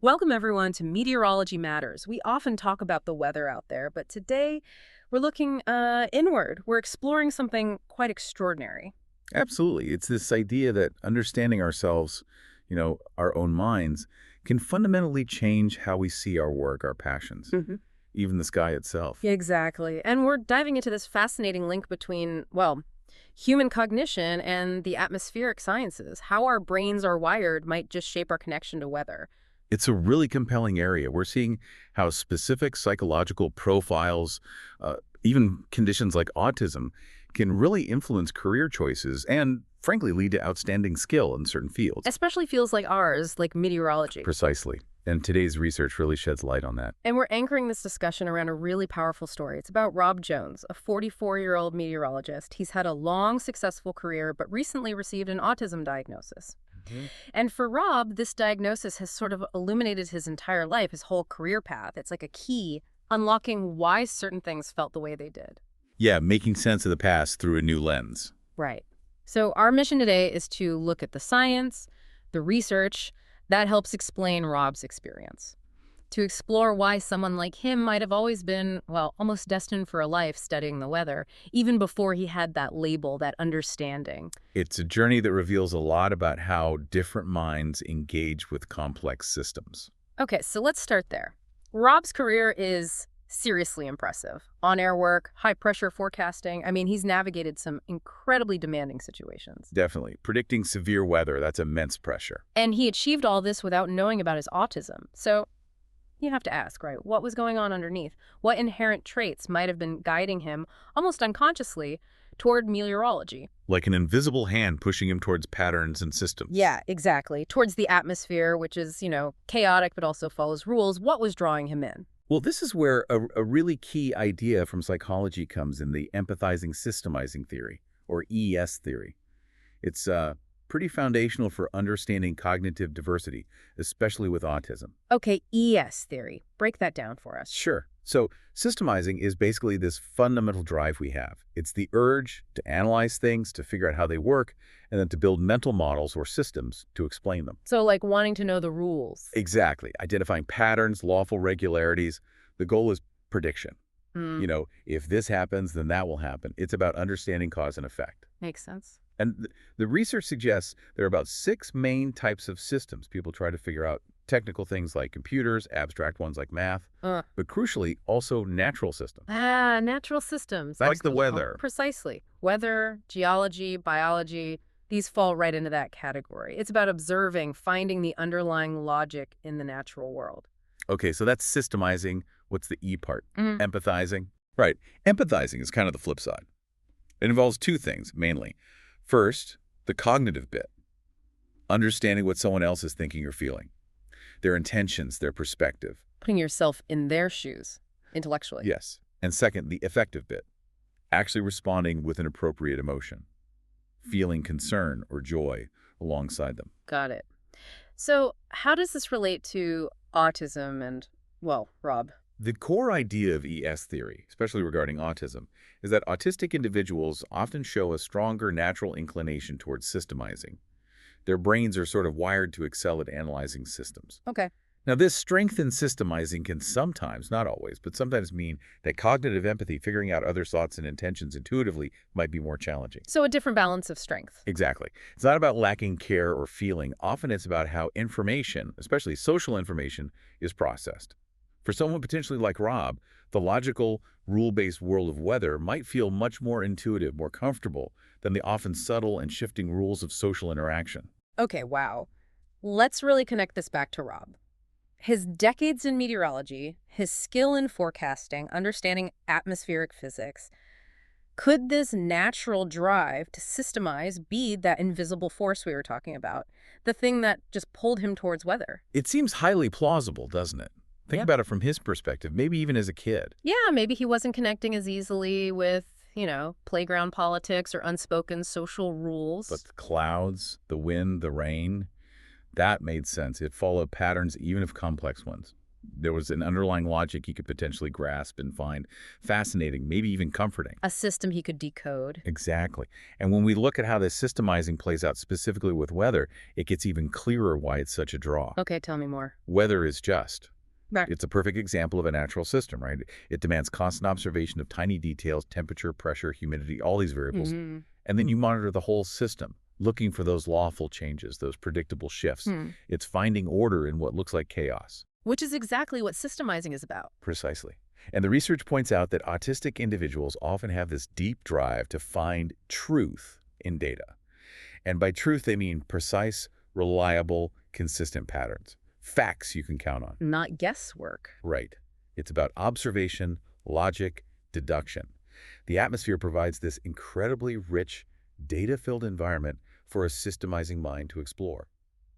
Welcome, everyone, to Meteorology Matters. We often talk about the weather out there, but today we're looking inward. We're exploring something quite extraordinary. Absolutely. It's this idea that understanding ourselves, our own minds, can fundamentally change how we see our work, our passions, Hmm. even the sky itself. Exactly. And we're diving into this fascinating link between, well, human cognition and the atmospheric sciences. How our brains are wired might just shape our connection to weather. It's a really compelling area. We're seeing how specific psychological profiles, even conditions like autism, can really influence career choices and, frankly, lead to outstanding skill in certain fields. Especially fields like ours, like meteorology. Precisely. And today's research really sheds light on that. And we're anchoring this discussion around a really powerful story. It's about Rob Jones, a 44-year-old meteorologist. He's had a long, successful career, but recently received an autism diagnosis. And for Rob, this diagnosis has sort of illuminated his entire life, his whole career path. It's like a key unlocking why certain things felt the way they did. Yeah, making sense of the past through a new lens. Right. So our mission today is to look at the science, the research that helps explain Rob's experience, to explore why someone like him might have always been, well, almost destined for a life studying the weather, even before he had that label, that understanding. It's a journey that reveals a lot about how different minds engage with complex systems. Okay, so let's start there. Rob's career is seriously impressive. On-air work, high-pressure forecasting. I mean, he's navigated some incredibly demanding situations. Definitely. Predicting severe weather, that's immense pressure. And he achieved all this without knowing about his autism. So you have to ask, right, what was going on underneath? What inherent traits might have been guiding him, almost unconsciously, toward meteorology? Like an invisible hand pushing him towards patterns and systems. Yeah, exactly. Towards the atmosphere, which is, chaotic but also follows rules. What was drawing him in? Well, this is where a really key idea from psychology comes in, the empathizing-systemizing theory, or ES theory. It's pretty foundational for understanding cognitive diversity, especially with autism. Okay, ES theory. Break that down for us. Sure. So systemizing is basically this fundamental drive we have. It's the urge to analyze things, to figure out how they work, and then to build mental models or systems to explain them. So like wanting to know the rules. Exactly. Identifying patterns, lawful regularities. The goal is prediction. Hmm, If this happens, then that will happen. It's about understanding cause and effect. makes sense. And the research suggests there are about 6 main types of systems. People try to figure out technical things like computers, abstract ones like math, but crucially, also natural systems. Natural systems. Like the Oh, weather. precisely. Weather, geology, biology, these fall right into that category. It's about observing, finding the underlying logic in the natural world. Okay, so that's systemizing. What's the E part? Mhm. Empathizing. Right. Empathizing is kind of the flip side. It involves 2 things, mainly. First, the cognitive bit, understanding what someone else is thinking or feeling, their intentions, their perspective. Putting yourself in their shoes, intellectually. Yes. And second, the affective bit, actually responding with an appropriate emotion, feeling concern or joy alongside them. Got it. So how does this relate to autism and, well, Rob? The core idea of ES theory, especially regarding autism, is that autistic individuals often show a stronger natural inclination towards systemizing. Their brains are sort of wired to excel at analyzing systems. Okay. Now, this strength in systemizing can sometimes, not always, but sometimes mean that cognitive empathy, figuring out others' thoughts and intentions intuitively, might be more challenging. So a different balance of strength. Exactly. It's not about lacking care or feeling. Often it's about how information, especially social information, is processed. For someone potentially like Rob, the logical, rule-based world of weather might feel much more intuitive, more comfortable than the often subtle and shifting rules of social interaction. Okay, wow. Let's really connect this back to Rob. His decades in meteorology, his skill in forecasting, understanding atmospheric physics, could this natural drive to systemize be that invisible force we were talking about, the thing that just pulled him towards weather? It seems highly plausible, doesn't it? Think Yeah. about it from his perspective, maybe even as a kid. Yeah, maybe he wasn't connecting as easily with, playground politics or unspoken social rules. But the clouds, the wind, the rain, that made sense. It followed patterns, even if complex ones. There was an underlying logic he could potentially grasp and find fascinating, maybe even comforting. A system he could decode. Exactly. And when we look at how this systemizing plays out specifically with weather, it gets even clearer why it's such a draw. Okay, tell me more. Weather is just. Right. It's a perfect example of a natural system, right? It demands constant observation of tiny details, temperature, pressure, humidity, all these variables. Mm-hmm. And then you monitor the whole system, looking for those lawful changes, those predictable shifts. It's finding order in what looks like chaos. Which is exactly what systemizing is about. Precisely. And the research points out that autistic individuals often have this deep drive to find truth in data. And by truth, they mean precise, reliable, consistent patterns. Facts you can count on. Not guesswork. Right. It's about observation, logic, deduction. The atmosphere provides this incredibly rich, data-filled environment for a systemizing mind to explore.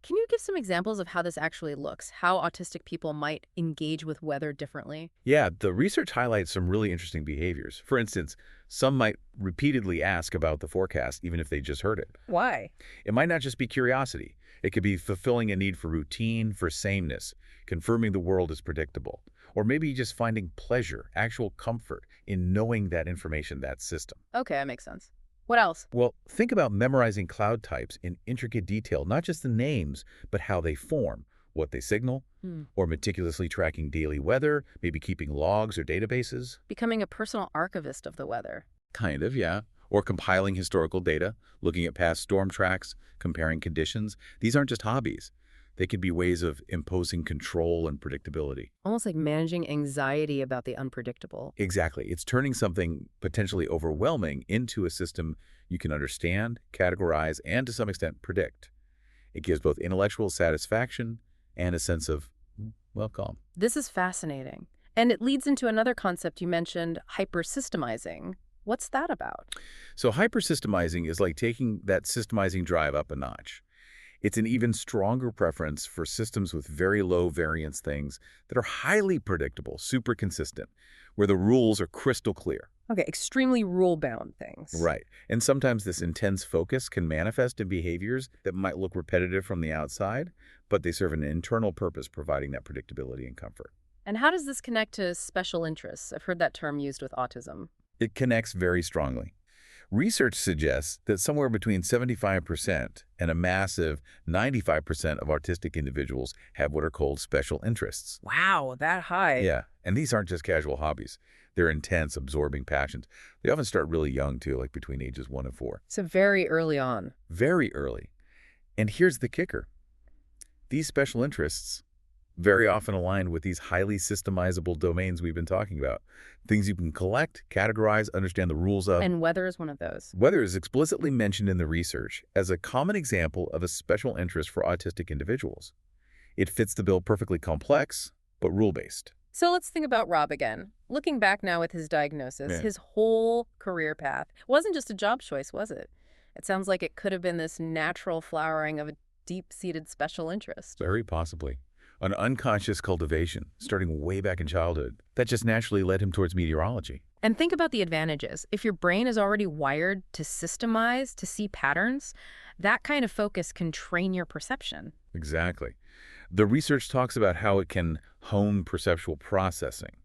Can you give some examples of how this actually looks? How autistic people might engage with weather differently? Yeah, the research highlights some really interesting behaviors. For instance, some might repeatedly ask about the forecast, even if they just heard it. Why? It might not just be curiosity. It could be fulfilling a need for routine, for sameness, confirming the world is predictable, or maybe just finding pleasure, actual comfort in knowing that information, that system. Okay, that makes sense. What else? Well, think about memorizing cloud types in intricate detail, not just the names, but how they form, what they signal, or meticulously tracking daily weather, maybe keeping logs or databases. Becoming a personal archivist of the weather. Kind of, yeah. Or compiling historical data, looking at past storm tracks, comparing conditions. These aren't just hobbies. They could be ways of imposing control and predictability. Almost like managing anxiety about the unpredictable. Exactly. It's turning something potentially overwhelming into a system you can understand, categorize, and to some extent predict. It gives both intellectual satisfaction and a sense of, well, calm. This is fascinating. And it leads into another concept you mentioned, hyper-systemizing. What's that about? So hyper-systemizing is like taking that systemizing drive up a notch. It's an even stronger preference for systems with very low variance things that are highly predictable, super consistent, where the rules are crystal clear. Okay, extremely rule-bound things. Right. And sometimes this intense focus can manifest in behaviors that might look repetitive from the outside, but they serve an internal purpose, providing that predictability and comfort. And how does this connect to special interests? I've heard that term used with autism. It connects very strongly. Research suggests that somewhere between 75% and a massive 95% of autistic individuals have what are called special interests. Wow, that high. Yeah, and these aren't just casual hobbies. They're intense, absorbing passions. They often start really young, too, like between ages 1 and 4. So very early on. Very early. And here's the kicker. These special interests very often aligned with these highly systemizable domains we've been talking about. Things you can collect, categorize, understand the rules of. And weather is one of those. Weather is explicitly mentioned in the research as a common example of a special interest for autistic individuals. It fits the bill perfectly complex, but rule-based. So let's think about Rob again. Looking back now with his diagnosis, Yeah. his whole career path wasn't just a job choice, was it? It sounds like it could have been this natural flowering of a deep-seated special interest. Very possibly. An unconscious cultivation, starting way back in childhood, that just naturally led him towards meteorology. And think about the advantages. If your brain is already wired to systemize, to see patterns, that kind of focus can train your perception. Exactly. The research talks about how it can hone perceptual processing.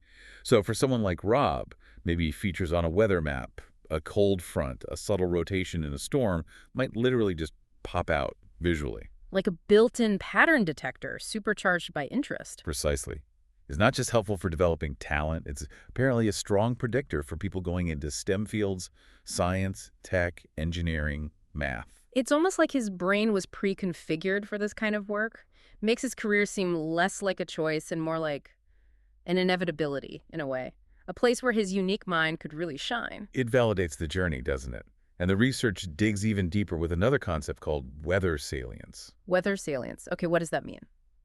So for someone like Rob, maybe features on a weather map, a cold front, a subtle rotation in a storm might literally just pop out visually. Like a built-in pattern detector supercharged by interest. Precisely. It's not just helpful for developing talent, it's apparently a strong predictor for people going into STEM fields, science, tech, engineering, math. It's almost like his brain was pre-configured for this kind of work. Makes his career seem less like a choice and more like an inevitability, in a way. A place where his unique mind could really shine. It validates the journey, doesn't it? And the research digs even deeper with another concept called weather salience. Weather salience. Okay, what does that mean?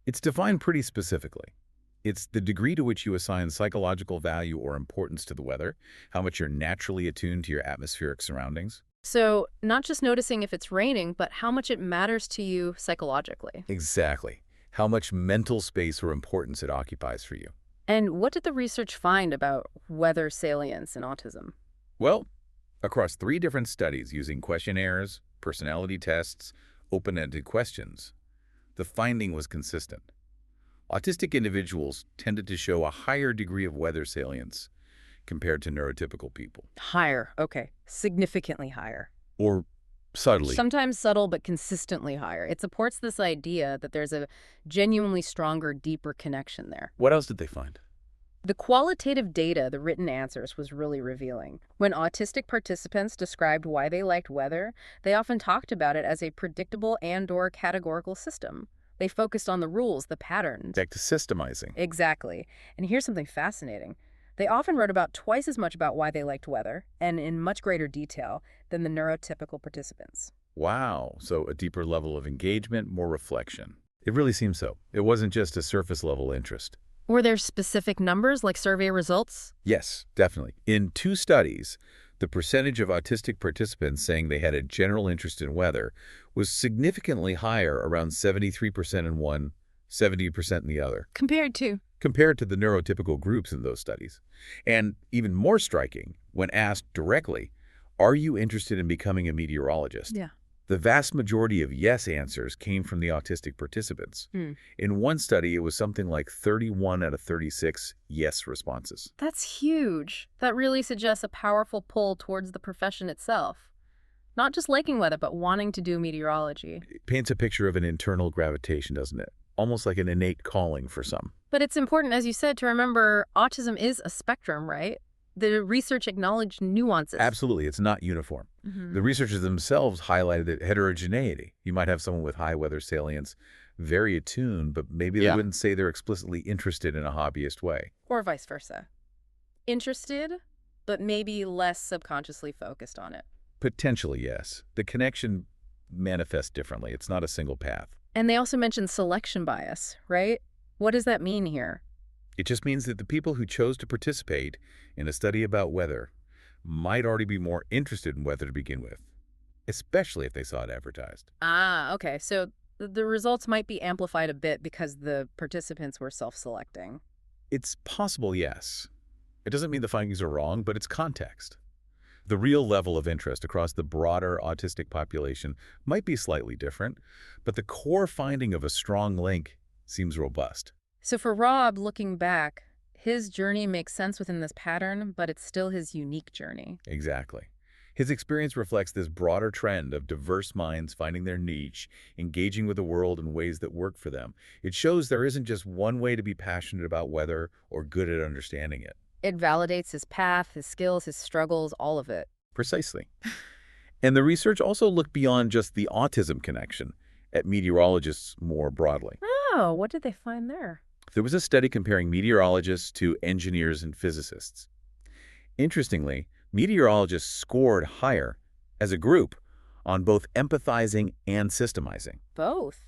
It's defined pretty specifically. It's the degree to which you assign psychological value or importance to the weather, how much you're naturally attuned to your atmospheric surroundings. So not just noticing if it's raining, but how much it matters to you psychologically. Exactly. How much mental space or importance it occupies for you. And what did the research find about weather salience in autism? Well, across 3 different studies using questionnaires, personality tests, open-ended questions, the finding was consistent. Autistic individuals tended to show a higher degree of weather salience compared to neurotypical people. Higher. Okay. Significantly higher. Or subtly. Sometimes subtle, but consistently higher. It supports this idea that there's a genuinely stronger, deeper connection there. What else did they find? The qualitative data, the written answers, was really revealing. When autistic participants described why they liked weather, they often talked about it as a predictable and/or categorical system. They focused on the rules, the patterns. Back to systemizing. Exactly. And here's something fascinating. They often wrote about twice as much about why they liked weather, and in much greater detail, than the neurotypical participants. Wow, so a deeper level of engagement, more reflection. It really seems so. It wasn't just a surface-level interest. Were there specific numbers, like survey results? Yes, definitely. In 2 studies, the percentage of autistic participants saying they had a general interest in weather was significantly higher, around 73% in one, 70% in the other, Compared to? compared to the neurotypical groups in those studies. And even more striking, when asked directly, are you interested in becoming a meteorologist? Yeah. The vast majority of yes answers came from the autistic participants. In one study, it was something like 31 out of 36 yes responses. That's huge. That really suggests a powerful pull towards the profession itself. Not just liking weather, but wanting to do meteorology. It paints a picture of an internal gravitation, doesn't it? Almost like an innate calling for some. But it's important, as you said, to remember autism is a spectrum, right? The research acknowledged nuances. Absolutely. It's not uniform. The researchers themselves highlighted the heterogeneity. You might have someone with high weather salience, very attuned, but maybe they wouldn't say they're explicitly interested in a hobbyist way. Or vice versa. Interested, but maybe less subconsciously focused on it. Potentially, yes. The connection manifests differently. It's not a single path. And they also mentioned selection bias, right? What does that mean here? It just means that the people who chose to participate in a study about weather might already be more interested in weather to begin with, especially if they saw it advertised. Ah, okay. So the results might be amplified a bit because the participants were self-selecting. It's possible, yes. It doesn't mean the findings are wrong, but it's context. The real level of interest across the broader autistic population might be slightly different, but the core finding of a strong link seems robust. So for Rob, looking back, his journey makes sense within this pattern, but it's still his unique journey. Exactly. His experience reflects this broader trend of diverse minds finding their niche, engaging with the world in ways that work for them. It shows there isn't just one way to be passionate about weather or good at understanding it. It validates his path, his skills, his struggles, all of it. Precisely. And the research also looked beyond just the autism connection at meteorologists more broadly. Oh, what did they find there? There was a study comparing meteorologists to engineers and physicists. Interestingly, meteorologists scored higher as a group on both empathizing and systemizing. Both.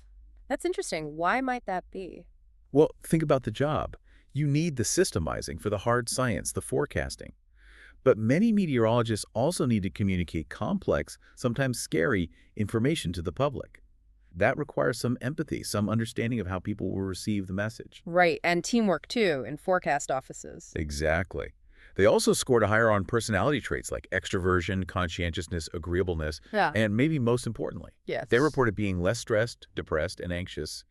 That's interesting. Why might that be? Well, think about the job. You need the systemizing for the hard science, the forecasting. But many meteorologists also need to communicate complex, sometimes scary, information to the public. That requires some empathy, some understanding of how people will receive the message. Right, and teamwork too, in forecast offices. Exactly. They also scored higher on personality traits like extroversion, conscientiousness, agreeableness, and maybe most importantly, they reported being less stressed, depressed, and anxious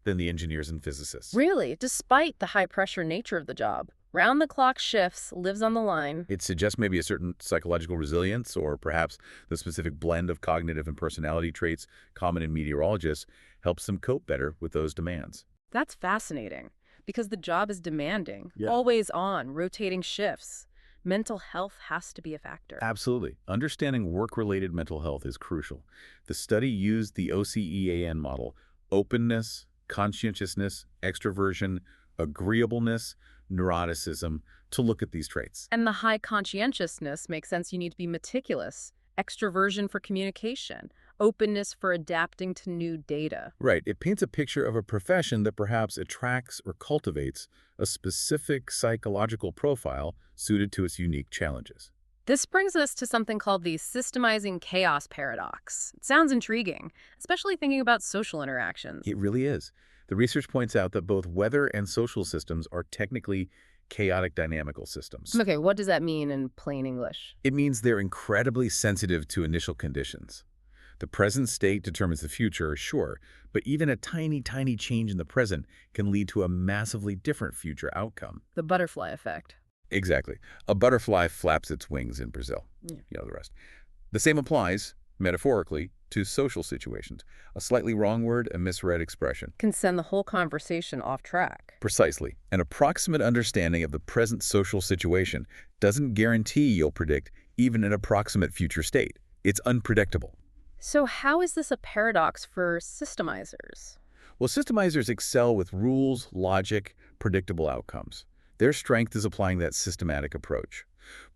than the engineers and physicists. Really? Despite the high-pressure nature of the job? Round-the-clock shifts, lives on the line. It suggests maybe a certain psychological resilience or perhaps the specific blend of cognitive and personality traits common in meteorologists helps them cope better with those demands. That's fascinating because the job is demanding, always on, rotating shifts. Mental health has to be a factor. Absolutely. Understanding work-related mental health is crucial. The study used the OCEAN model: openness, conscientiousness, extroversion, agreeableness, neuroticism, to look at these traits. And the high conscientiousness makes sense. You need to be meticulous. Extroversion for communication. Openness for adapting to new data. Right. It paints a picture of a profession that perhaps attracts or cultivates a specific psychological profile suited to its unique challenges. This brings us to something called the systemizing chaos paradox. It sounds intriguing, especially thinking about social interactions. It really is. The research points out that both weather and social systems are technically chaotic dynamical systems. Okay, what does that mean in plain English? It means they're incredibly sensitive to initial conditions. The present state determines the future, sure, but even a tiny, tiny change in the present can lead to a massively different future outcome. The butterfly effect. Exactly. A butterfly flaps its wings in Brazil. Yeah. You know the rest. The same applies, metaphorically, to social situations. A slightly wrong word, a misread expression. Can send the whole conversation off track. Precisely. An approximate understanding of the present social situation doesn't guarantee you'll predict even an approximate future state. It's unpredictable. So how is this a paradox for systemizers? Well, systemizers excel with rules, logic, predictable outcomes. Their strength is applying that systematic approach.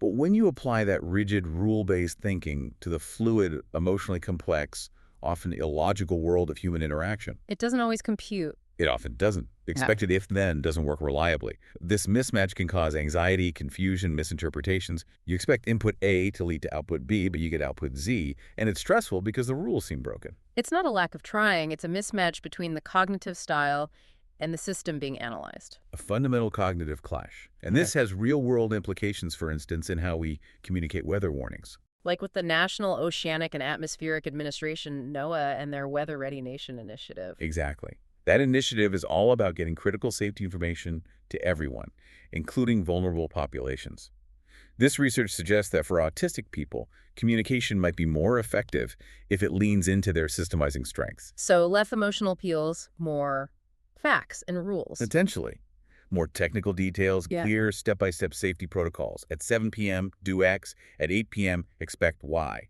But when you apply that rigid, rule-based thinking to the fluid, emotionally complex, often illogical world of human interaction, It doesn't always compute. it often doesn't. The expected if-then doesn't work reliably. This mismatch can cause anxiety, confusion, misinterpretations. You expect input A to lead to output B, but you get output Z, and it's stressful because the rules seem broken. It's not a lack of trying, it's a mismatch between the cognitive style and the system being analyzed. A fundamental cognitive clash. And this has real-world implications, for instance, in how we communicate weather warnings. Like with the National Oceanic and Atmospheric Administration, NOAA, and their Weather Ready Nation initiative. Exactly. That initiative is all about getting critical safety information to everyone, including vulnerable populations. This research suggests that for autistic people, communication might be more effective if it leans into their systemizing strengths. So less emotional appeals, more facts and rules. Potentially. More technical details, Yeah. clear step-by-step safety protocols. At 7 p.m., do X. At 8 p.m., expect Y.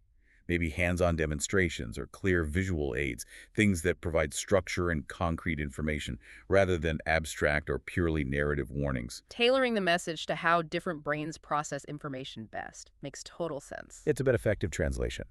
Maybe hands-on demonstrations or clear visual aids, things that provide structure and concrete information rather than abstract or purely narrative warnings. Tailoring the message to how different brains process information best makes total sense. It's a bit effective translation.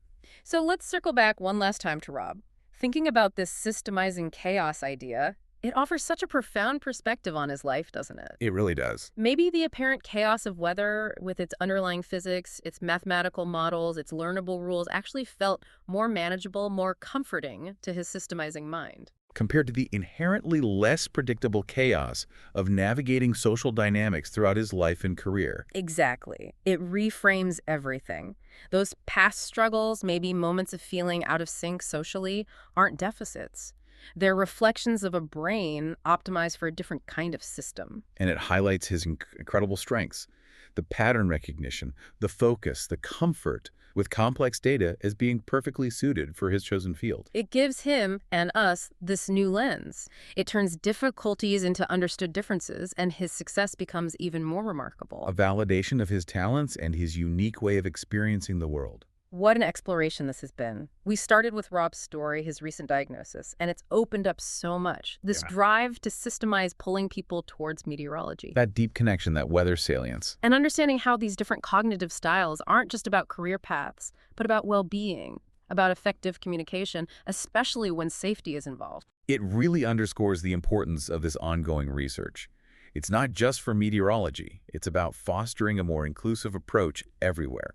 So let's circle back one last time to Rob. Thinking about this systemizing chaos idea, it offers such a profound perspective on his life, doesn't it? It really does. Maybe the apparent chaos of weather with its underlying physics, its mathematical models, its learnable rules actually felt more manageable, more comforting to his systemizing mind. Compared to the inherently less predictable chaos of navigating social dynamics throughout his life and career. Exactly. It reframes everything. Those past struggles, maybe moments of feeling out of sync socially, aren't deficits. They're reflections of a brain optimized for a different kind of system. And it highlights his incredible strengths. The pattern recognition, the focus, the comfort with complex data as being perfectly suited for his chosen field. It gives him and us this new lens. It turns difficulties into understood differences, and his success becomes even more remarkable. A validation of his talents and his unique way of experiencing the world. What an exploration this has been. We started with Rob's story, his recent diagnosis, and it's opened up so much. This drive to systemize pulling people towards meteorology. That deep connection, that weather salience. And understanding how these different cognitive styles aren't just about career paths, but about well-being, about effective communication, especially when safety is involved. It really underscores the importance of this ongoing research. It's not just for meteorology. It's about fostering a more inclusive approach everywhere,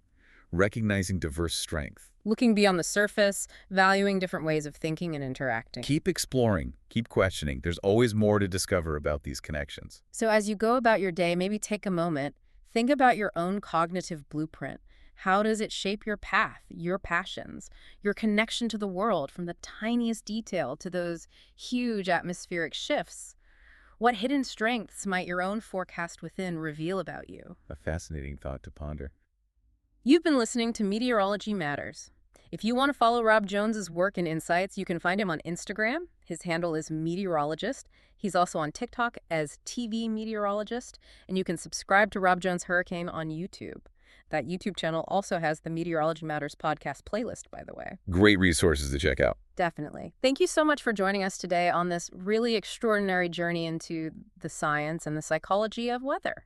recognizing diverse strength. Looking beyond the surface, valuing different ways of thinking and interacting. Keep exploring, keep questioning. There's always more to discover about these connections. So as you go about your day, maybe take a moment, think about your own cognitive blueprint. How does it shape your path, your passions, your connection to the world, from the tiniest detail to those huge atmospheric shifts? What hidden strengths might your own forecast within reveal about you? A fascinating thought to ponder. You've been listening to Meteorology Matters. If you want to follow Rob Jones's work and insights, you can find him on Instagram. His handle is Meteorologist. He's also on TikTok as TV Meteorologist, and you can subscribe to Rob Jones Hurricane on YouTube. That YouTube channel also has the Meteorology Matters podcast playlist, by the way. Great resources to check out. Definitely. Thank you so much for joining us today on this really extraordinary journey into the science and the psychology of weather.